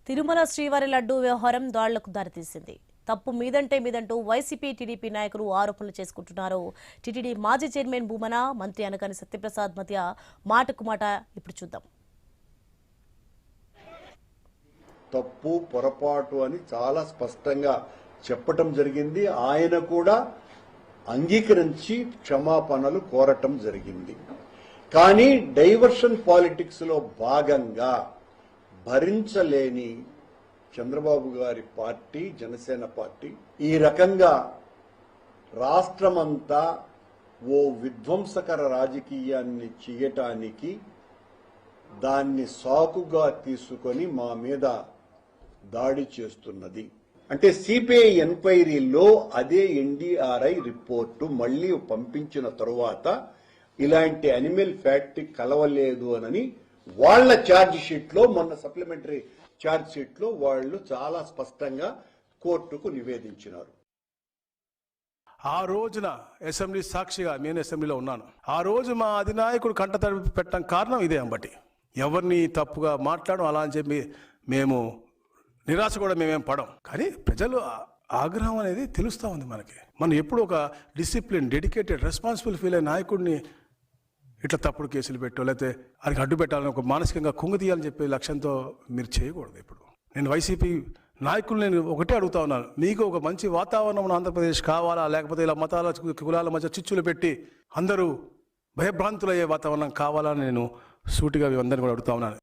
తిరుమల శ్రీవారి లడ్డూ వ్యవహారం దాడులకు దారితీసింది. తప్పు మీదంటే మీదంటూ వైసీపీ టీడీపీ నాయకులు ఆరోపణలు చేసుకుంటున్నారు. టీటీడీ మాజీ చైర్మన్ భూమన, మంత్రి అనగాని సత్యప్రసాద్ మధ్య మాటకు మాట ఇప్పుడు చూద్దాం. తప్పు పొరపాటు అని చాలా స్పష్టంగా చెప్పటం జరిగింది. ఆయన కూడా అంగీకరించి క్షమాపణలు కోరటం జరిగింది. కానీ డైవర్షన్ పాలిటిక్స్ లో భాగంగా భరించలేని చంద్రబాబు గారి పార్టీ, జనసేన పార్టీ ఈ రకంగా రాష్ట్రమంతా ఓ విధ్వంసకర రాజకీయాన్ని చేయటానికి దాన్ని సాకుగా తీసుకొని మా మీద దాడి చేస్తున్నది. అంటే సిబిఐ ఎంక్వైరీలో అదే ఎన్డీఆర్ఐ రిపోర్టు మళ్లీ పంపించిన తరువాత ఇలాంటి అనిమల్ ఫ్యాక్టరీ కలవలేదు అని వాళ్ల ఛార్జ్ షీట్ లో, మొన్న సప్లిమెంటరీ ఛార్జ్ షీట్ లో వాళ్ళు చాలా స్పష్టంగా కోర్టుకు నివేదించినారు. ఆ రోజున అసెంబ్లీ సాక్షిగా నేను అసెంబ్లీలో ఉన్నాను. ఆ రోజు మా అధినాయకుడు కంటతడి పెట్టడం కారణం ఇదే. అంబటి ఎవరిని తప్పుగా మాట్లాడడం అలా అని చెప్పి మేము నిరాశ కూడా మేమేం పడం. కానీ ప్రజలు ఆగ్రహం అనేది తెలుస్తూ ఉంది మనకి. మనం ఎప్పుడు ఒక డిసిప్లిన్, డెడికేటెడ్, రెస్పాన్సిబుల్ ఫీల్ అయిన నాయకుడిని ఇట్లా తప్పుడు కేసులు పెట్టో లేకపోతే ఆయనకి అడ్డు పెట్టాలని, ఒక మానసికంగా కుంగతీయాలని చెప్పే లక్ష్యంతో మీరు చేయకూడదు. ఇప్పుడు నేను వైసీపీ నాయకులు నేను ఒకటే అడుగుతా ఉన్నాను, మీకు ఒక మంచి వాతావరణం ఆంధ్రప్రదేశ్ కావాలా, లేకపోతే ఇలా మతాల కులాల మధ్య చిచ్చులు పెట్టి అందరూ భయభ్రాంతులయ్యే వాతావరణం కావాలని నేను సూటిగా అందరినీ కూడా అడుగుతా ఉన్నాను.